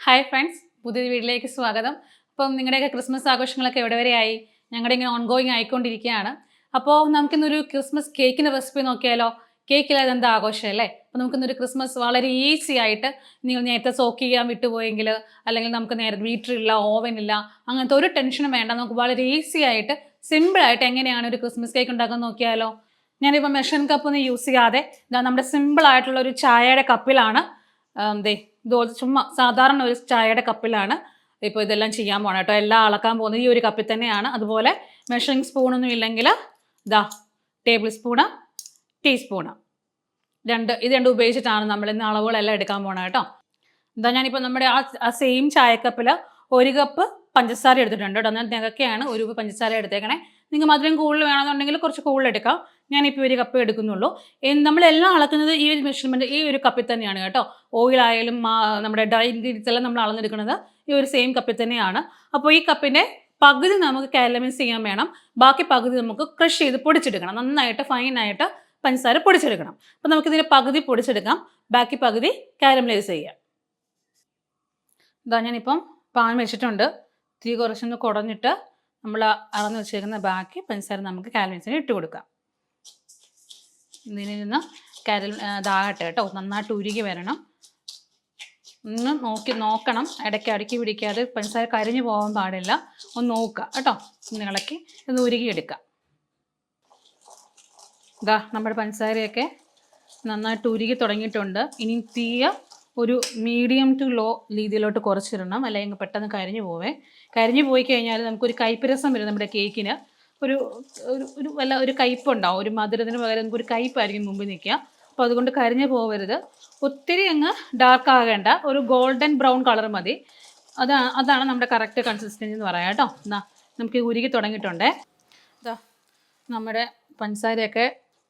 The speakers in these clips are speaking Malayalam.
ഹായ് ഫ്രണ്ട്സ്, പുതിയൊരു വീട്ടിലേക്ക് സ്വാഗതം. അപ്പം നിങ്ങളുടെയൊക്കെ ക്രിസ്മസ് ആഘോഷങ്ങളൊക്കെ എവിടെ വരെയായി? ഞങ്ങളുടെ ഇങ്ങനെ ഓൺഗോയിങ് ആയിക്കൊണ്ടിരിക്കുകയാണ്. അപ്പോൾ നമുക്കിന്നൊരു ക്രിസ്മസ് കേക്കിൻ്റെ റെസിപ്പി നോക്കിയാലോ? കേക്കില്ലാതെ എന്താ ആഘോഷം അല്ലേ? അപ്പോൾ നമുക്കിന്നൊരു ക്രിസ്മസ് വളരെ ഈസി ആയിട്ട്, നിങ്ങൾ നേരത്തെ സോക്ക് ചെയ്യാൻ വിട്ടുപോയെങ്കിൽ, അല്ലെങ്കിൽ നമുക്ക് നേരെ വീട്ടിലില്ല, ഓവനില്ല, അങ്ങനത്തെ ഒരു ടെൻഷനും വേണ്ട. നമുക്ക് വളരെ ഈസി ആയിട്ട് സിമ്പിളായിട്ട് എങ്ങനെയാണ് ഒരു ക്രിസ്മസ് കേക്ക് ഉണ്ടാക്കാൻ നോക്കിയാലോ? ഞാനിപ്പോൾ മെഷറിംഗ് കപ്പൊന്നും യൂസ് ചെയ്യാതെ നമ്മുടെ സിമ്പിളായിട്ടുള്ള ഒരു ചായയുടെ കപ്പിലാണ് ദേ ഇതുപോലെ ചുമ്മാ സാധാരണ ഒരു ചായയുടെ കപ്പിലാണ് ഇപ്പോൾ ഇതെല്ലാം ചെയ്യാൻ പോകണം കേട്ടോ. എല്ലാം അളക്കാൻ പോകുന്നത് ഈ ഒരു കപ്പിൽ തന്നെയാണ്. അതുപോലെ മെഷറിംഗ് സ്പൂണൊന്നും ഇല്ലെങ്കിൽ ടേബിൾ സ്പൂണ്, ടീസ്പൂണ്, ഇത് രണ്ടും ഉപയോഗിച്ചിട്ടാണ് നമ്മൾ ഇന്ന് അളവുകളെല്ലാം എടുക്കാൻ പോകണം കേട്ടോ. ഞാനിപ്പോൾ നമ്മുടെ ആ സെയിം ചായക്കപ്പിൽ 1 കപ്പ് പഞ്ചസാര എടുത്തിട്ടുണ്ട് കേട്ടോ. എന്നാൽ നികക്കെയാണ് 1 കപ്പ് പഞ്ചസാര എടുത്തേക്കണേ. നിങ്ങൾക്ക് മധുരം കൂടുതൽ വേണമെന്നുണ്ടെങ്കിൽ കുറച്ച് കൂടുതൽ എടുക്കാം. ഞാനിപ്പോൾ 1 കപ്പ് എടുക്കുന്നുള്ളൂ. നമ്മളെല്ലാം അളക്കുന്നത് ഈ ഒരു മെഷർമെൻറ്റ് ഈ ഒരു കപ്പിൽ തന്നെയാണ് കേട്ടോ. ഓയിലായാലും നമ്മുടെ ഡ്രൈ ഇൻഗ്രീഡിയൻസ് എല്ലാം നമ്മൾ അളന്നെടുക്കുന്നത് ഈ ഒരു സെയിം കപ്പിൽ തന്നെയാണ്. അപ്പോൾ ഈ കപ്പിൻ്റെ പകുതി നമുക്ക് കാരമലൈസ് ചെയ്യാൻ വേണം, ബാക്കി പകുതി നമുക്ക് ക്രഷ് ചെയ്ത് പൊടിച്ചെടുക്കണം. നന്നായിട്ട് ഫൈനായിട്ട് പഞ്ചസാര പൊടിച്ചെടുക്കണം. അപ്പോൾ നമുക്കിതിൻ്റെ പകുതി പൊടിച്ചെടുക്കാം, ബാക്കി പകുതി കാരമലൈസ് ചെയ്യാം. ഞാനിപ്പം പാൻ വെച്ചിട്ടുണ്ട്. തീ കുറച്ചൊന്ന് കുടഞ്ഞിട്ട് നമ്മൾ അളന്ന് വെച്ചേക്കുന്ന ബാക്കി പഞ്ചസാര നമുക്ക് കാരമലൈസിന് ഇട്ട് കൊടുക്കാം. ഇതിൽ നിന്ന് ഇതാകട്ടെ കേട്ടോ, നന്നായിട്ട് ഉരുകി വരണം. ഒന്ന് നോക്കണം, ഇടയ്ക്ക് അടുക്കി പിടിക്കാതെ പഞ്ചസാര കരിഞ്ഞു പോകാൻ പാടില്ല. ഒന്ന് നോക്കുക കേട്ടോ, ഒന്ന് ഇളക്കി ഒന്ന് ഉരുകിയെടുക്കുക. നമ്മുടെ പഞ്ചസാരയൊക്കെ നന്നായിട്ട് ഉരുകി തുടങ്ങിയിട്ടുണ്ട്. ഇനി തീയ ഒരു മീഡിയം ടു ലോ രീതിയിലോട്ട് കുറച്ചിടണം, അല്ലെങ്കിൽ പെട്ടെന്ന് കരിഞ്ഞു പോയി കഴിഞ്ഞാൽ നമുക്കൊരു കയ്പ്പ് വരും നമ്മുടെ കേക്കിന്. ഒരു കയ്പ്പുണ്ടാവും, ഒരു മധുരത്തിന് പകരം നമുക്കൊരു കയ്പ്പായിരിക്കും മുമ്പിൽ നിൽക്കുക. അപ്പോൾ അതുകൊണ്ട് കരിഞ്ഞു പോകരുത്. ഒത്തിരി അങ്ങ് ഡാർക്ക് ആകേണ്ട, ഒരു ഗോൾഡൻ ബ്രൗൺ കളർ മതി. അതാണ് നമ്മുടെ കറക്റ്റ് കൺസിസ്റ്റൻസി എന്ന് പറയാം കേട്ടോ. നമുക്ക് ഉരുകി തുടങ്ങിയിട്ടുണ്ടേ. നമ്മുടെ പഞ്ചസാരയൊക്കെ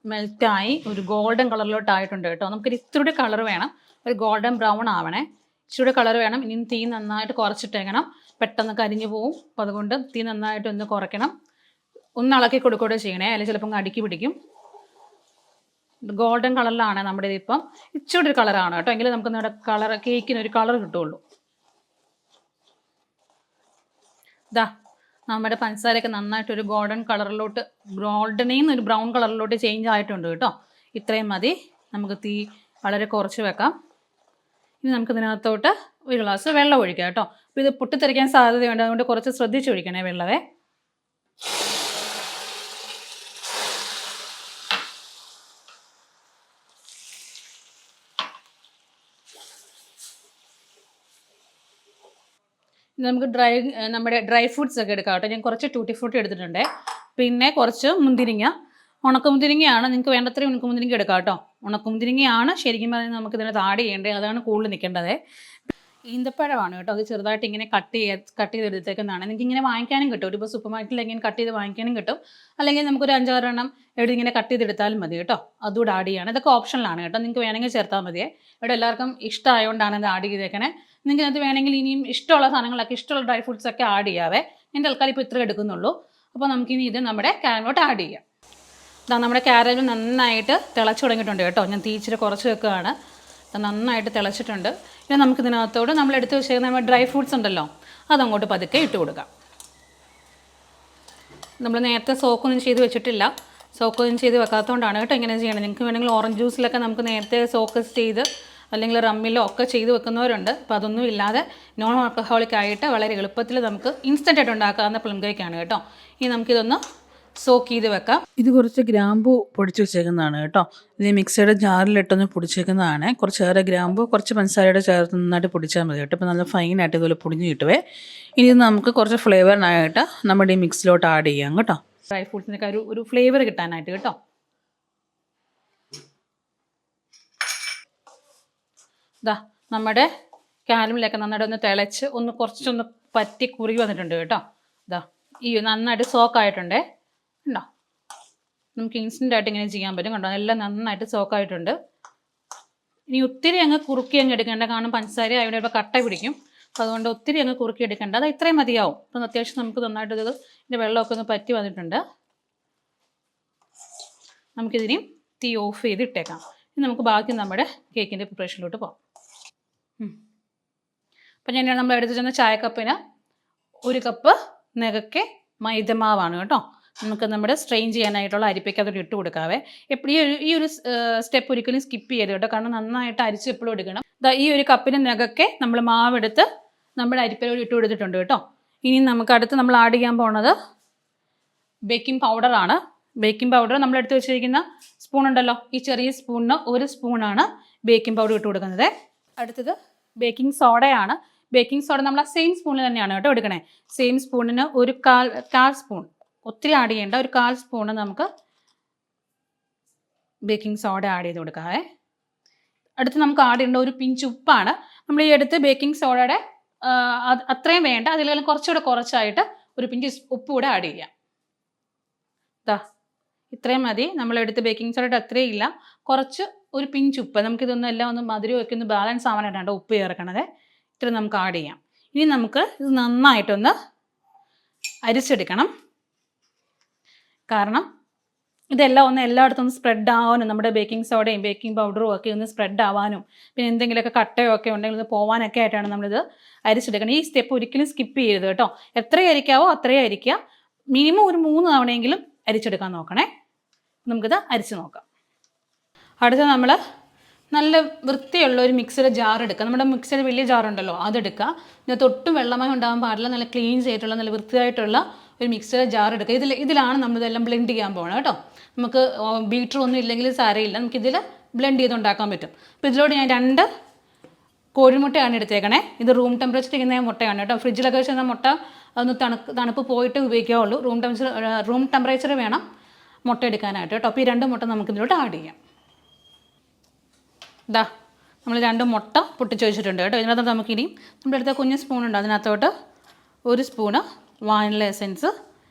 മെൽറ്റായി ഒരു ഗോൾഡൻ കളറിലോട്ടായിട്ടുണ്ട് കേട്ടോ. നമുക്കൊരു ഇത്തിരി കളർ വേണം, ഒരു ഗോൾഡൻ ബ്രൗൺ ആവണേ, ഇച്ചിരി കളർ വേണം. ഇനി തീ നന്നായിട്ട് കുറച്ചിട്ടേക്കണം, പെട്ടെന്ന് കരിഞ്ഞു പോവും. അപ്പോൾ അതുകൊണ്ട് തീ നന്നായിട്ട് ഒന്ന് കുറയ്ക്കണം. ഒന്ന് ഇളക്കി കൊടുക്കുകയോ ചെയ്യണേ, അല്ലെങ്കിൽ ചിലപ്പോൾ അടുക്കി പിടിക്കും. ഗോൾഡൻ കളറിലാണ് നമ്മുടെ ഇതിപ്പം. ഇച്ചിരി ഒരു കളറാണ് കേട്ടോ, എങ്കിലും നമുക്ക് നമ്മുടെ കേക്കിനൊരു കളർ കിട്ടുള്ളൂ. നമ്മുടെ പഞ്ചസാരയൊക്കെ നന്നായിട്ടൊരു ഗോൾഡൻ കളറിലോട്ട്, ഗോൾഡനിൽ നിന്ന് ഒരു ബ്രൗൺ കളറിലോട്ട് ചേഞ്ച് ആയിട്ടുണ്ട് കേട്ടോ. ഇത്രയും മതി. നമുക്ക് തീ വളരെ കുറച്ച് വെക്കാം. ഇനി നമുക്ക് ഇതിനകത്തോട്ട് 1 ഗ്ലാസ് വെള്ളം ഒഴിക്കാം കേട്ടോ. അപ്പോൾ ഇത് പൊട്ടിത്തെറിക്കാൻ സാധ്യതയുണ്ട്, അതുകൊണ്ട് കുറച്ച് ശ്രദ്ധിച്ചൊഴിക്കണേ വെള്ളമേ. നമുക്ക് നമ്മുടെ ഡ്രൈ ഫ്രൂട്ട്സ് ഒക്കെ എടുക്കാം കേട്ടോ. ഞാൻ കുറച്ച് ടൂട്ടി ഫ്രൂട്ടി എടുത്തിട്ടുണ്ട്, പിന്നെ കുറച്ച് മുന്തിരിങ്ങ, ഉണക്കമുന്തിരിങ്ങയാണ്. നിങ്ങൾക്ക് വേണ്ടത്രയും ഉണക്കമുന്തിരിങ്ങ എടുക്കാം കേട്ടോ. ഉണക്കമുന്തിരിങ്ങയാണ് ശരിക്കും പറഞ്ഞാൽ നമുക്ക് ഇതിനകത്ത് ആഡ് ചെയ്യേണ്ടത്, അതാണ് കൂടുതൽ നിൽക്കേണ്ടത്. ഈന്തപ്പഴമാണ് കേട്ടോ, അത് ചെറുതായിട്ട് ഇങ്ങനെ കട്ട് ചെയ്തെടുത്തേക്കുന്നതാണ്. നിങ്ങൾക്ക് ഇങ്ങനെ വാങ്ങിക്കാനും കിട്ടും, ഇപ്പോൾ സൂപ്പർ മാർക്കറ്റിൽ ഇങ്ങനെ കട്ട് ചെയ്ത് വാങ്ങിക്കാനും കിട്ടും. അല്ലെങ്കിൽ നമുക്കൊരു 5-6 എണ്ണം ഇങ്ങനെ കട്ട് ചെയ്തെടുത്താലും മതി കേട്ടോ. അതുകൂടെ ആഡ് ചെയ്യാണ്. ഇതൊക്കെ ഓപ്ഷനിലാണ് കേട്ടോ, നിങ്ങൾക്ക് വേണമെങ്കിൽ ചേർത്താൽ മതിയേ. ഇവിടെ എല്ലാവർക്കും ഇഷ്ടമായതുകൊണ്ടാണ് ഇത് ആഡ് ചെയ്തേക്കണേ. നിങ്ങൾക്ക് അത് വേണമെങ്കിൽ ഇനിയും ഇഷ്ടമുള്ള സാധനങ്ങളൊക്കെ, ഇഷ്ടമുള്ള ഡ്രൈ ഫ്രൂട്ട്സ് ഒക്കെ ആഡ് ചെയ്യാവേ. ഞാൻ തൽക്കാലം ഇപ്പോൾ ഇത്ര എടുക്കുന്നുള്ളൂ. അപ്പോൾ നമുക്കിനി ഇത് നമ്മുടെ കാരമലോട്ട് ആഡ് ചെയ്യാം. നമ്മുടെ കാരമൽ നന്നായിട്ട് തിളച്ച് തുടങ്ങിയിട്ടുണ്ട് കേട്ടോ. ഞാൻ തീ ഇച്ചിരി കുറച്ച് വെക്കുകയാണ്. നന്നായിട്ട് തിളച്ചിട്ടുണ്ട്. ഇനി നമുക്കിതിനകത്തോട് നമ്മൾ എടുത്ത് വെച്ചേക്കുന്ന നമ്മുടെ ഡ്രൈ ഫ്രൂട്ട്സ് ഉണ്ടല്ലോ, അതങ്ങോട്ട് പതുക്കെ ഇട്ട് കൊടുക്കാം. നമ്മൾ നേരത്തെ സോക്കൊന്നും ചെയ്ത് വെച്ചിട്ടില്ല, സോക്കൊന്നും ചെയ്ത് വെക്കാത്തതുകൊണ്ടാണ് കേട്ടോ ഇങ്ങനെ ചെയ്യണം. നിങ്ങൾക്ക് വേണമെങ്കിൽ ഓറഞ്ച് ജ്യൂസിലൊക്കെ നമുക്ക് നേരത്തെ സോക്ക് ചെയ്ത്, അല്ലെങ്കിൽ റമ്മിലോ ഒക്കെ ചെയ്ത് വെക്കുന്നവരുണ്ട്. അപ്പോൾ അതൊന്നും ഇല്ലാതെ നോൺ ആൽക്കഹോളിക് ആയിട്ട് വളരെ എളുപ്പത്തിൽ നമുക്ക് ഇൻസ്റ്റൻ്റ് ആയിട്ട് ഉണ്ടാക്കാവുന്ന പ്ലം കേക്കാണ് കേട്ടോ. ഇനി നമുക്കിതൊന്ന് സോക്ക് ചെയ്ത് വെക്കാം. ഇത് കുറച്ച് ഗ്രാമ്പു പൊടിച്ച് വെച്ചേക്കുന്നതാണ് കേട്ടോ. ഇത് മിക്സിയുടെ ജാറിലിട്ടൊന്ന് പൊടിച്ചേക്കുന്നതാണ്. കുറച്ചേറെ ഗ്രാമ്പു, കുറച്ച് പഞ്ചസാരയുടെ ചേർത്ത് നന്നായിട്ട് പൊടിച്ചാൽ മതി കേട്ടോ. ഇപ്പോൾ നല്ല ഫൈനായിട്ട് ഇതുപോലെ പൊടിഞ്ഞ് കിട്ടുവേ. ഇനി ഇത് നമുക്ക് കുറച്ച് ഫ്ലേവറിനായിട്ട് നമ്മുടെ ഈ മിക്സിലോട്ട് ആഡ് ചെയ്യാം കേട്ടോ. ഡ്രൈ ഫ്രൂട്ട്സിനൊക്കെ ഒരു ഫ്ലേവർ കിട്ടാനായിട്ട് കേട്ടോ. നമ്മുടെ കാരമലൊക്കെ നന്നായിട്ട് ഒന്ന് തിളച്ച് കുറച്ചൊന്ന് പറ്റി കുറുകി വന്നിട്ടുണ്ട് കേട്ടോ. ഈ നന്നായിട്ട് സോക്കായിട്ടുണ്ടേ ഉണ്ടോ. നമുക്ക് ഇൻസ്റ്റൻ്റായിട്ട് ഇങ്ങനെ ചെയ്യാൻ പറ്റും കണ്ടോ. എല്ലാം നന്നായിട്ട് സോക്കായിട്ടുണ്ട്. ഇനി ഒത്തിരി അങ്ങ് കുറുക്കി അങ്ങ് എടുക്കേണ്ട, കാരണം പഞ്ചസാര അവിടെ ഇപ്പോൾ കട്ട പിടിക്കും. അപ്പോൾ അതുകൊണ്ട് ഒത്തിരി അങ്ങ് കുറുക്കി എടുക്കേണ്ട, അത് ഇത്രയും മതിയാവും. അപ്പം അത്യാവശ്യം നമുക്ക് നന്നായിട്ട് ഇതിൻ്റെ വെള്ളമൊക്കെ ഒന്ന് പറ്റി വന്നിട്ടുണ്ട്. നമുക്കിതിനെയും തീ ഓഫ് ചെയ്ത് ഇട്ടേക്കാം. ഇനി നമുക്ക് ബാക്കി നമ്മുടെ കേക്കിൻ്റെ പ്രിപ്പറേഷനിലോട്ട് പോകാം. അപ്പം ഞാൻ നമ്മൾ എടുത്തു ചെന്ന ചായക്കപ്പിന് 1 കപ്പ് നികക്കെ മൈദമാവാണ് കേട്ടോ. നമുക്ക് നമ്മുടെ സ്ട്രെയിൻ ചെയ്യാനായിട്ടുള്ള അരിപ്പയ്ക്കകത്തോട്ട് ഇട്ട് കൊടുക്കാവേ. ഈ ഒരു സ്റ്റെപ്പ് ഒരിക്കലും സ്കിപ്പ് ചെയ്യരുത് കേട്ടോ, കാരണം നന്നായിട്ട് അരിച്ച് എപ്പോഴും എടുക്കണം. ഈ ഒരു കപ്പിന് നികക്കെ നമ്മൾ മാവെടുത്ത് നമ്മുടെ അരിപ്പയിലോട്ട് ഇട്ട് കൊടുത്തിട്ടുണ്ട് കേട്ടോ. ഇനി നമുക്ക് അടുത്ത് നമ്മൾ ആഡ് ചെയ്യാൻ പോണത് ബേക്കിംഗ് പൗഡറാണ്. ബേക്കിംഗ് പൗഡർ നമ്മൾ എടുത്ത് വെച്ചിരിക്കുന്ന സ്പൂൺ ഉണ്ടല്ലോ, ഈ ചെറിയ സ്പൂണിന് 1 സ്പൂണാണ് ബേക്കിംഗ് പൗഡർ ഇട്ട് കൊടുക്കുന്നത്. അടുത്തത് ബേക്കിംഗ് സോഡയാണ്. ബേക്കിംഗ് സോഡ നമ്മൾ ആ സെയിം സ്പൂണിൽ തന്നെയാണ് കേട്ടോ എടുക്കണേ. സെയിം സ്പൂണിന് ഒരു കാൽ സ്പൂൺ, ഒത്തിരി ആഡ് ചെയ്യേണ്ട, ഒരു 1/4 സ്പൂണ് നമുക്ക് ബേക്കിംഗ് സോഡ ആഡ് ചെയ്ത് കൊടുക്കാവേ. അടുത്ത് നമുക്ക് ആഡ് ചെയ്യേണ്ട ഒരു പിഞ്ച് ഉപ്പാണ്. നമ്മൾ ഈ അടുത്ത് ബേക്കിംഗ് സോഡയുടെ അത്രയും വേണ്ട, അതിലെല്ലാം കുറച്ചുകൂടെ കുറച്ചായിട്ട് ഒരു പിഞ്ച് ഉപ്പ് കൂടെ ആഡ് ചെയ്യാം. ഇത്രയും മതി. നമ്മളെടുത്ത് ബേക്കിംഗ് സോഡയുടെ അത്രയും ഇല്ല, കുറച്ച് ഒരു പിഞ്ച് ഉപ്പ്. നമുക്കിതൊന്നും എല്ലാം ഒന്ന് മധുരമൊക്കെ ഒന്ന് ബാലൻസ് ആവാനായിട്ടാണ് ഉപ്പ് ചേർക്കണത്. ഇത്ര നമുക്ക് ആഡ് ചെയ്യാം. ഇനി നമുക്ക് ഇത് നന്നായിട്ടൊന്ന് അരിച്ചെടുക്കണം. കാരണം ഇതെല്ലാം ഒന്ന് എല്ലായിടത്തും ഒന്ന് സ്പ്രെഡ് ആവാനും, നമ്മുടെ ബേക്കിംഗ് സോഡയും ബേക്കിംഗ് പൗഡറും ഒക്കെ ഒന്ന് സ്പ്രെഡ് ആവാനും, പിന്നെ എന്തെങ്കിലുമൊക്കെ കട്ടയോ ഒക്കെ ഉണ്ടെങ്കിൽ ഒന്ന് പോകാനൊക്കെ ആയിട്ടാണ് നമ്മളിത് അരിച്ചെടുക്കണം. ഈ സ്റ്റെപ്പ് ഒരിക്കലും സ്കിപ്പ് ചെയ്യരുത് കേട്ടോ. എത്ര അരിക്കാവോ അത്രയും അരിക്കുക. മിനിമം ഒരു 3 തവണയെങ്കിലും അരിച്ചെടുക്കാൻ നോക്കണേ. നമുക്കിത് അരിച്ച് നോക്കാം. അടുത്ത നമ്മൾ നല്ല വൃത്തിയുള്ള ഒരു മിക്സിയുടെ ജാർ എടുക്കുക. നമ്മുടെ മിക്സിയുടെ വലിയ ജാറുണ്ടല്ലോ അതെടുക്കുക. ഇതിനകത്ത് ഒട്ടും വെള്ളമായി ഉണ്ടാകാൻ പാടില്ല. നല്ല ക്ലീൻ ചെയ്തിട്ടുള്ള നല്ല വൃത്തിയായിട്ടുള്ള ഒരു മിക്സിയുടെ ജാർ എടുക്കുക. ഇതിലാണ് നമ്മളിതെല്ലാം ബ്ലെൻഡ് ചെയ്യാൻ പോകുന്നത് കേട്ടോ. നമുക്ക് ബീറ്റർ ഒന്നും ഇല്ലെങ്കിൽ സാരമില്ല, നമുക്കിതിൽ ബ്ലെൻഡ് ചെയ്തുണ്ടാക്കാൻ പറ്റും. അപ്പോൾ ഇതിലോട്ട് ഞാൻ 2 കോഴിമുട്ടയാണ് എടുത്തേക്കണേ. ഇത് റൂം ടെമ്പറേച്ചർ ഇരിക്കുന്ന മുട്ടയാണ് കേട്ടോ. ഫ്രിഡ്ജിലൊക്കെ വെച്ചിരുന്ന മുട്ട അതൊന്ന് തണുപ്പ് പോയിട്ട് ഉപയോഗിക്കാവുള്ളൂ. റൂം ടെമ്പറേച്ചർ വേണം മുട്ട എടുക്കാനായിട്ട് കേട്ടോ. അപ്പോൾ ഈ 2 മുട്ട നമുക്കിതിലോട്ട് ആഡ് ചെയ്യാം. നമ്മൾ 2 മുട്ട പൊട്ടിച്ച് വെച്ചിട്ടുണ്ട് കേട്ടോ. ഇതിനകത്ത് നമുക്കിനി നമ്മുടെ അടുത്ത കുഞ്ഞ് സ്പൂണുണ്ട്, അതിനകത്തോട്ട് 1 സ്പൂണ് വാനില എസൻസ്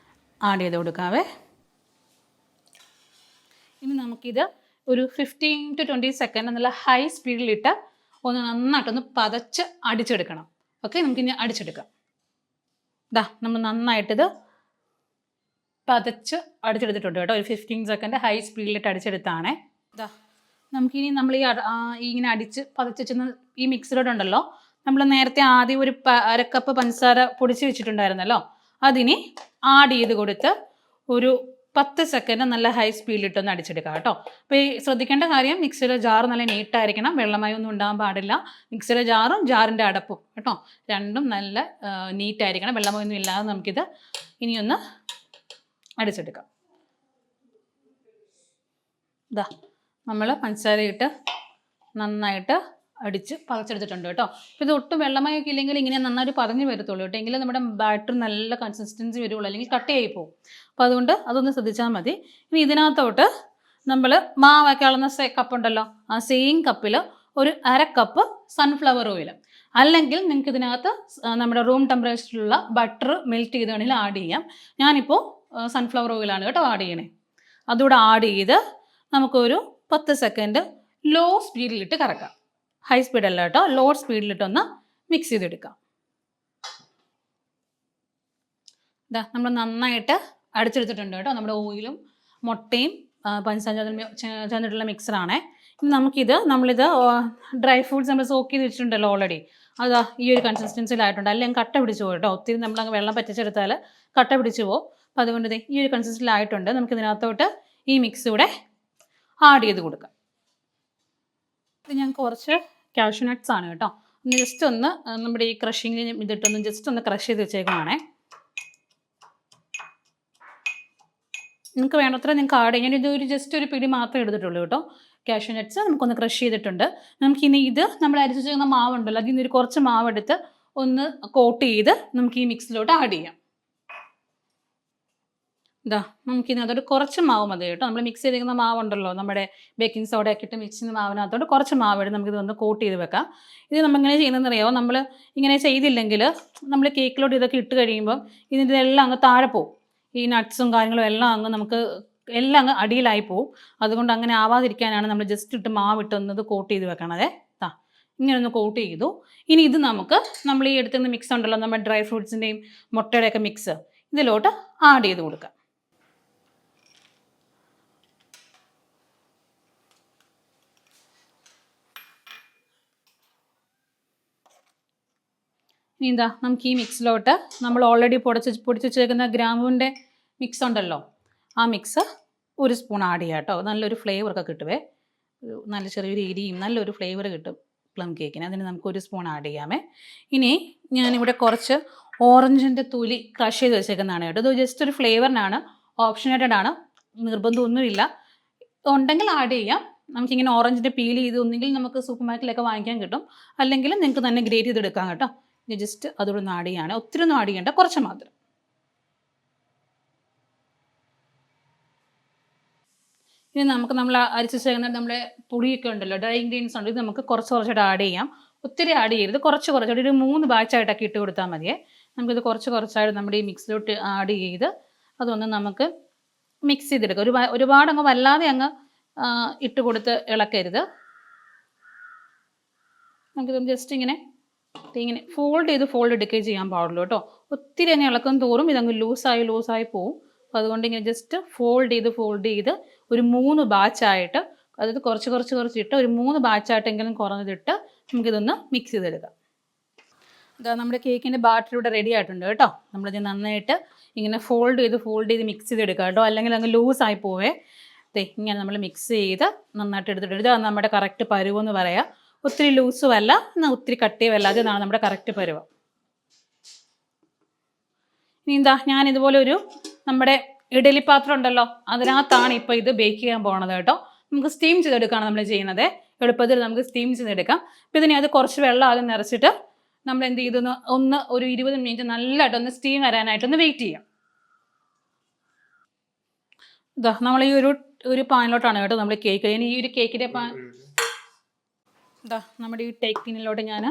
ആഡ് ചെയ്ത് കൊടുക്കാവേ. ഇനി നമുക്കിത് ഒരു 15 to 20 സെക്കൻഡ് നല്ല ഹൈ സ്പീഡിലിട്ട് ഒന്ന് നന്നായിട്ടൊന്ന് പതച്ച് അടിച്ചെടുക്കണം. ഓക്കെ, നമുക്കിനി അടിച്ചെടുക്കാം. നമ്മൾ നന്നായിട്ടിത് പതച്ച് അടിച്ചെടുത്തിട്ടുണ്ട് കേട്ടോ. ഒരു 15 സെക്കൻഡ് ഹൈ സ്പീഡിലിട്ട് അടിച്ചെടുത്താണേ. നമുക്കിനി നമ്മൾ ഇങ്ങനെ അടിച്ച് പതച്ച് വെച്ചിരുന്ന ഈ മിക്സിലോട്ടുണ്ടല്ലോ, നമ്മൾ നേരത്തെ ആദ്യം ഒരു 1/2 കപ്പ് പഞ്ചസാര പൊടിച്ച് വെച്ചിട്ടുണ്ടായിരുന്നല്ലോ, അതിന് ആഡ് ചെയ്ത് കൊടുത്ത് ഒരു 10 സെക്കൻഡ് നല്ല ഹൈ സ്പീഡിലിട്ടൊന്ന് അടിച്ചെടുക്കുക കേട്ടോ. അപ്പോൾ ഈ ശ്രദ്ധിക്കേണ്ട കാര്യം, മിക്സിയുടെ ജാർ നല്ല നീറ്റായിരിക്കണം, വെള്ളമായി ഒന്നും ഉണ്ടാകാൻ പാടില്ല. മിക്സിയുടെ ജാറും ജാറിൻ്റെ അടപ്പും കേട്ടോ, രണ്ടും നല്ല നീറ്റായിരിക്കണം, വെള്ളമൊന്നും ഇല്ലാതെ നമുക്കിത് ഇനിയൊന്ന് അടിച്ചെടുക്കാം. നമ്മൾ പഞ്ചസാരയിട്ട് നന്നായിട്ട് അടിച്ച് പതച്ചെടുത്തിട്ടുണ്ട് കേട്ടോ. അപ്പോൾ ഇത് ഒട്ടും വെള്ളമയൊക്കെ ഇല്ലെങ്കിൽ ഇങ്ങനെ നന്നായിട്ട് പതഞ്ഞ് വരത്തുള്ളൂ കേട്ടോ, എങ്കിലും നമ്മുടെ ബാറ്റർ നല്ല കൺസിസ്റ്റൻസി വരുള്ളൂ, അല്ലെങ്കിൽ കട്ടയായി പോകും. അപ്പോൾ അതുകൊണ്ട് അതൊന്ന് ശ്രദ്ധിച്ചാൽ മതി. ഇനി ഇതിനകത്തോട്ട് നമ്മൾ മാവൊക്കെ അളന്ന കപ്പ് ഉണ്ടല്ലോ, ആ സെയിം കപ്പിൽ ഒരു 1/2 കപ്പ് സൺഫ്ലവർ ഓയിൽ, അല്ലെങ്കിൽ നിങ്ങൾക്ക് ഇതിനകത്ത് നമ്മുടെ റൂം ടെമ്പറേച്ചറിലുള്ള ബട്ടർ മെൽറ്റ് ചെയ്ത് വേണമെങ്കിൽ ആഡ് ചെയ്യാം. ഞാനിപ്പോൾ സൺഫ്ലവർ ഓയിലാണ് കേട്ടോ ആഡ് ചെയ്യണേ. അതുകൂടെ ആഡ് ചെയ്ത് നമുക്കൊരു 10 സെക്കൻഡ് ലോ സ്പീഡിലിട്ട് കറക്കാം. ഹൈ സ്പീഡല്ല കേട്ടോ, ലോ സ്പീഡിലിട്ടൊന്ന് മിക്സ് ചെയ്തെടുക്കാം. നമ്മൾ നന്നായിട്ട് അടിച്ചെടുത്തിട്ടുണ്ട് കേട്ടോ. നമ്മുടെ ഓയിലും മുട്ടയും പഞ്ചസാര ചേർന്നിട്ടുള്ള മിക്സറാണേ. ഇനി നമ്മളിത് ഡ്രൈ ഫ്രൂട്ട്സ് നമ്മൾ സോക്ക് ചെയ്ത് വെച്ചിട്ടുണ്ടല്ലോ ഓൾറെഡി, ഈ ഒരു കൺസിസ്റ്റൻസിയിലായിട്ടുണ്ട്. അല്ലെങ്കിൽ കട്ട പിടിച്ചു പോകും കേട്ടോ. ഒത്തിരി നമ്മളങ്ങ് വെള്ളം പറ്റിച്ചെടുത്താൽ കട്ട പിടിച്ചു പോകും. അപ്പോൾ അതുകൊണ്ട് ഈ ഒരു കൺസിസ്റ്റൻസിലായിട്ടുണ്ട്. നമുക്കിതിനകത്തോട്ട് ഈ മിക്സ് കൂടെ ആഡ് ചെയ്ത് കൊടുക്കാം. ഇത് ഞാൻ കുറച്ച് കാഷ്യൂ നട്ട്സ് ആണ് കേട്ടോ. ജസ്റ്റ് ഒന്ന് നമ്മുടെ ഈ ക്രഷിങ്ങിന് ഇതിട്ടൊന്ന് ജസ്റ്റ് ഒന്ന് ക്രഷ് ചെയ്ത് വെച്ചേക്കുവാണേ. നിങ്ങൾക്ക് വേണ്ടത്ര നിങ്ങൾക്ക് ആഡ് ചെയ്യാൻ, ഇത് ജസ്റ്റ് ഒരു പിടി മാത്രമേ എടുത്തിട്ടുള്ളൂ കേട്ടോ. കാഷ്യൂ നട്ട്സ് നമുക്കൊന്ന് ക്രഷ് ചെയ്തിട്ടുണ്ട്. നമുക്കിനി ഇത് നമ്മൾ അരിച്ചു വെച്ചിരിക്കുന്ന മാവുണ്ടല്ലോ, അതിൽ നിന്ന് കുറച്ച് മാവെടുത്ത് ഒന്ന് കോട്ട് ചെയ്ത് നമുക്ക് ഈ മിക്സിലോട്ട് ആഡ് ചെയ്യാം. നമുക്കിതിനകത്തോട്ട് കുറച്ച് മാവ് മതി കേട്ടോ. നമ്മൾ മിക്സ് ചെയ്തിരിക്കുന്ന മാവുണ്ടല്ലോ, നമ്മുടെ ബേക്കിംഗ് സോഡ ഒക്കെ ഇട്ട് മിക്സ് ചെയ്യുന്ന മാവിനകത്തോട്ട് കുറച്ച് മാവെടുത്ത് നമുക്കിത് ഒന്ന് കോട്ട് ചെയ്ത് വെക്കാം. ഇത് നമ്മളിങ്ങനെ ചെയ്യുന്നതെന്ന് അറിയാമോ, നമ്മൾ ഇങ്ങനെ ചെയ്തില്ലെങ്കിൽ നമ്മൾ കേക്കിലോട്ട് ഇതൊക്കെ ഇട്ട് കഴിയുമ്പം ഇതിൻ്റെ എല്ലാം അങ്ങ് താഴെ പോവും. ഈ നട്ട്സും കാര്യങ്ങളും എല്ലാം അങ്ങ് അടിയിലായി പോവും. അതുകൊണ്ട് അങ്ങനെ ആവാതിരിക്കാനാണ് നമ്മൾ ജസ്റ്റ് ഇട്ട് മാവിട്ടൊന്നത് കോട്ട് ചെയ്ത് വെക്കണത്. ഇങ്ങനെ ഒന്ന് കോട്ട് ചെയ്തു. ഇനി ഇത് നമ്മൾ ഈ എടുത്തുന്ന മിക്സ് ഉണ്ടല്ലോ, നമ്മുടെ ഡ്രൈ ഫ്രൂട്ട്സിൻ്റെയും മുട്ടയുടെയൊക്കെ മിക്സ് ഇതിലോട്ട് ആഡ് ചെയ്ത് കൊടുക്കാം. ഇനി എന്താ നമുക്ക് ഈ മിക്സിലോട്ട് നമ്മൾ ഓൾറെഡി പൊടിച്ച് വെച്ചേക്കുന്ന ഗ്രാമ്പൂവിൻ്റെ മിക്സ് ഉണ്ടല്ലോ, ആ മിക്സ് ഒരു സ്പൂൺ ആഡ് ചെയ്യാം കേട്ടോ. നല്ലൊരു ഫ്ലേവറൊക്കെ കിട്ടുവേ, നല്ല ചെറിയൊരു എരിയും നല്ലൊരു ഫ്ലേവർ കിട്ടും പ്ലം കേക്കിന്. അതിന് നമുക്ക് ഒരു സ്പൂൺ ആഡ് ചെയ്യാമേ. ഇനി ഞാനിവിടെ കുറച്ച് ഓറഞ്ചിൻ്റെ തൊലി ക്രഷ് ചെയ്ത് വെച്ചേക്കുന്നതാണ് കേട്ടോ. ഇത് ജസ്റ്റ് ഒരു ഫ്ലേവറിനാണ്, ഓപ്ഷനേറ്റഡ് ആണ്, നിർബന്ധമൊന്നുമില്ല. ഉണ്ടെങ്കിൽ ആഡ് ചെയ്യാം. നമുക്കിങ്ങനെ ഓറഞ്ചിൻ്റെ പീൽ ചെയ്ത് ഒന്നെങ്കിൽ നമുക്ക് സൂപ്പർ മാർക്കറ്റിലൊക്കെ വാങ്ങിക്കാൻ കിട്ടും, അല്ലെങ്കിൽ നിങ്ങൾക്ക് തന്നെ ഗ്രേറ്റ് ചെയ്തെടുക്കാം കേട്ടോ. ഇനി ജസ്റ്റ് അതോടെ ഒന്ന് ആഡ് ചെയ്യാണ്, ഒത്തിരി ഒന്നും ആഡ് ചെയ്യേണ്ട, കുറച്ച് മാത്രം. ഇനി നമുക്ക് നമ്മൾ അരിച്ച് ചേർന്ന നമ്മുടെ പൊടിയൊക്കെ ഉണ്ടല്ലോ, ഡ്രൈ ഇൻഗ്രീഡിയൻസ് ഉണ്ട്, ഇത് നമുക്ക് കുറച്ചായിട്ട് ആഡ് ചെയ്യാം. ഒത്തിരി ആഡ് ചെയ്യരുത്, കുറച്ചായിട്ട് ഒരു 3 ബാച്ചായിട്ടൊക്കെ ഇട്ട് കൊടുത്താൽ മതിയേ. നമുക്കിത് കുറച്ചായിട്ട് നമ്മുടെ ഈ മിക്സിലോട്ട് ആഡ് ചെയ്ത് അതൊന്ന് നമുക്ക് മിക്സ് ചെയ്തെടുക്കാം. ഒരുപാട് അങ്ങ് വല്ലാതെ അങ്ങ് ഇട്ട് കൊടുത്ത് ഇളക്കരുത്. നമുക്കിത് ജസ്റ്റ് ഇങ്ങനെ ഫോൾഡ് എടുക്കുകയും ചെയ്യാൻ പാടുള്ളൂ കേട്ടോ. ഒത്തിരി തന്നെ ഇളക്കും തോറും ഇതങ്ങ് ലൂസായി പോവും. അപ്പോൾ അതുകൊണ്ട് ഇങ്ങനെ ജസ്റ്റ് ഫോൾഡ് ചെയ്ത് ഒരു 3 ബാച്ചായിട്ട്, അതായത് കുറച്ചിട്ട് ഒരു 3 ബാച്ചായിട്ടെങ്കിലും കുറഞ്ഞതിട്ട് നമുക്കിതൊന്ന് മിക്സ് ചെയ്തെടുക്കാം. ഇതാ നമ്മുടെ കേക്കിൻ്റെ ബാറ്റർ ഇവിടെ റെഡി ആയിട്ടുണ്ട് കേട്ടോ. നമ്മളിത് നന്നായിട്ട് ഇങ്ങനെ ഫോൾഡ് ചെയ്ത് മിക്സ് ചെയ്തെടുക്കാം കേട്ടോ, അല്ലെങ്കിൽ അങ്ങ് ലൂസായി പോവേ. ഇങ്ങനെ നമ്മൾ മിക്സ് ചെയ്ത് നന്നായിട്ട് എടുത്തിട്ട് ഇതാണ് നമ്മുടെ കറക്റ്റ് പരുവെന്ന് പറയാം. ഒത്തിരി ലൂസും അല്ല, എന്നാൽ ഒത്തിരി കട്ടിയുമല്ല, അതാണ് നമ്മുടെ കറക്റ്റ് പരുവം. ഇനി എന്താ, ഞാനിതുപോലെ നമ്മുടെ ഇഡലി പാത്രം ഉണ്ടല്ലോ, അതിനകത്താണ് ഇപ്പോൾ ഇത് ബേക്ക് ചെയ്യാൻ പോകണത് കേട്ടോ. നമുക്ക് സ്റ്റീം ചെയ്തെടുക്കുകയാണ് നമ്മൾ ചെയ്യുന്നത്. എളുപ്പത്തിൽ നമുക്ക് സ്റ്റീം ചെയ്തെടുക്കാം. അപ്പോൾ ഇതിനെ അത് കുറച്ച് വെള്ളം ആദ്യം നിറച്ചിട്ട് നമ്മൾ എന്ത് ചെയ്തെന്ന് ഒരു 20 മിനിറ്റ് നല്ലതായിട്ടൊന്ന് സ്റ്റീം വരാനായിട്ടൊന്ന് വെയിറ്റ് ചെയ്യാം. ഇതാ നമ്മൾ ഈ ഒരു പാനിലോട്ടാണ് കേട്ടോ നമ്മൾ കേക്ക്. ഇനി ഈ ഒരു കേക്കിൻ്റെ ഇതാ നമ്മുടെ ഈ ടേക്കിനിലോട്ട് ഞാൻ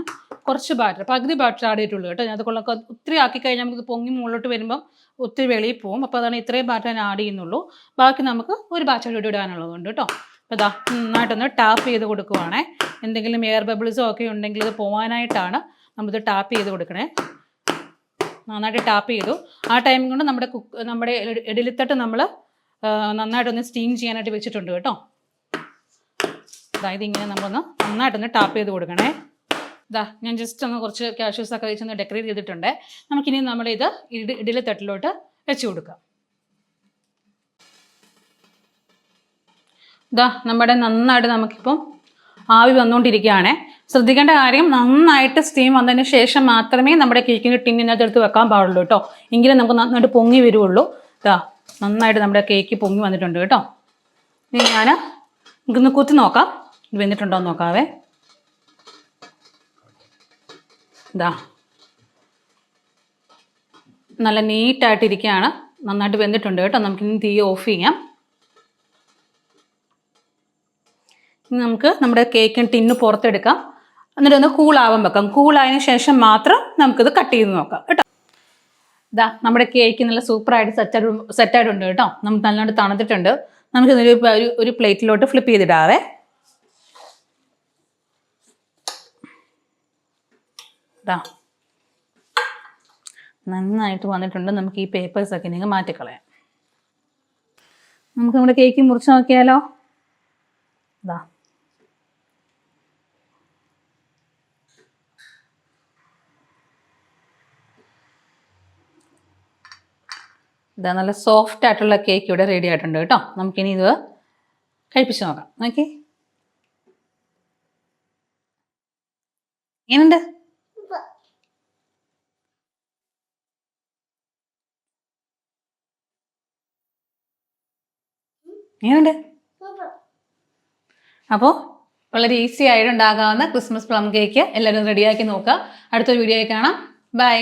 കുറച്ച് പകുതി ബാറ്റർ ആഡ് ചെയ്തിട്ടുള്ളൂ കേട്ടോ. ഞാൻ അതുകൊള്ളൊക്കെ ഒത്തിരി ആക്കി കഴിഞ്ഞാൽ നമുക്ക് പൊങ്ങി മുകളിലോട്ട് വരുമ്പം ഒത്തിരി വെളിയിൽ പോവും. അപ്പോൾ അതാണ് ഇത്രയും ബാറ്റർ ഞാൻ ആഡ് ചെയ്യുന്നുള്ളൂ. ബാക്കി നമുക്ക് ഒരു ബാറ്റർ ഇടാനുള്ളതുകൊണ്ട് കേട്ടോ. അപ്പോൾ ഇതാ നന്നായിട്ടൊന്ന് ടാപ്പ് ചെയ്ത് കൊടുക്കുവാണേ. എന്തെങ്കിലും എയർ ബബിൾസോ ഒക്കെ ഉണ്ടെങ്കിൽ ഇത് പോകാനായിട്ടാണ് നമ്മളിത് ടാപ്പ് ചെയ്ത് കൊടുക്കണേ. നന്നായിട്ട് ടാപ്പ് ചെയ്തു. ആ ടൈം കൊണ്ട് നമ്മുടെ ഇഡലിത്തട്ട് നമ്മൾ നന്നായിട്ടൊന്ന് സ്റ്റീം ചെയ്യാനായിട്ട് വെച്ചിട്ടുണ്ട് കേട്ടോ. അതായത് ഇങ്ങനെ നമ്മളൊന്ന് നന്നായിട്ടൊന്ന് ടാപ്പ് ചെയ്ത് കൊടുക്കണേ. ഞാൻ ജസ്റ്റ് ഒന്ന് കുറച്ച് കാഷ്യൂസൊക്കെ വെച്ചൊന്ന് ഡെക്കറേറ്റ് ചെയ്തിട്ടുണ്ട്. നമുക്കിനി നമ്മളിത് ഇഡലിത്തട്ടിലോട്ട് വെച്ച് കൊടുക്കാം. നമ്മുടെ നന്നായിട്ട് നമുക്കിപ്പം ആവി വന്നുകൊണ്ടിരിക്കുകയാണ്. ശ്രദ്ധിക്കേണ്ട കാര്യം, നന്നായിട്ട് സ്റ്റീം വന്നതിന് ശേഷം മാത്രമേ നമ്മുടെ കേക്കിൻ്റെ ടിന്നിനകത്ത് വെക്കാൻ പാടുള്ളൂ കേട്ടോ. എങ്കിലും നമുക്ക് നന്നായിട്ട് പൊങ്ങി വരുള്ളൂ. നന്നായിട്ട് നമ്മുടെ കേക്ക് പൊങ്ങി വന്നിട്ടുണ്ട് കേട്ടോ. ഇനി നമുക്കൊന്ന് കുത്തി നോക്കാം, ഇത് വെന്തിട്ടുണ്ടോ എന്ന് നോക്കാവേ. നല്ല നീറ്റായിട്ടിരിക്കുകയാണ്, നന്നായിട്ട് വെന്തിട്ടുണ്ട് കേട്ടോ. നമുക്കിനി തീ ഓഫ് ചെയ്യാം. ഇനി നമുക്ക് നമ്മുടെ കേക്കിന് ടിന്ന് പുറത്തെടുക്കാം, എന്നിട്ട് ഒന്ന് കൂളാവാൻ വെക്കാം. കൂളായതിനു ശേഷം മാത്രം നമുക്കിത് കട്ട് ചെയ്ത് നോക്കാം കേട്ടോ. നമ്മുടെ കേക്ക് നല്ല സൂപ്പറായിട്ട് സെറ്റായിട്ടുണ്ട് കേട്ടോ. നമുക്ക് നല്ലതായിട്ട് തണുത്തിട്ടുണ്ട്. നമുക്കിതൊരു ഒരു പ്ലേറ്റിലോട്ട് ഫ്ലിപ്പ് ചെയ്തിടാവേ. നന്നായിട്ട് വന്നിട്ടുണ്ട്. നമുക്ക് ഈ പേപ്പേഴ്സൊക്കെ നിങ്ങൾ മാറ്റിക്കളയാം. നമുക്ക് നമ്മുടെ കേക്ക് മുറിച്ച് നോക്കിയാലോ. നല്ല സോഫ്റ്റ് ആയിട്ടുള്ള കേക്ക് ഇവിടെ റെഡി ആയിട്ടുണ്ട് കേട്ടോ. നമുക്കിനി ഇത് കഴിപ്പിച്ച് നോക്കാം. നോക്കി എങ്ങനെയുണ്ട്? അപ്പോൾ വളരെ ഈസി ആയിട്ട് ഉണ്ടാകാവുന്ന ക്രിസ്മസ് പ്ലം കേക്ക് എല്ലാവരും റെഡിയാക്കി നോക്കുക. അടുത്തൊരു വീഡിയോയിൽ കാണാം. ബൈ.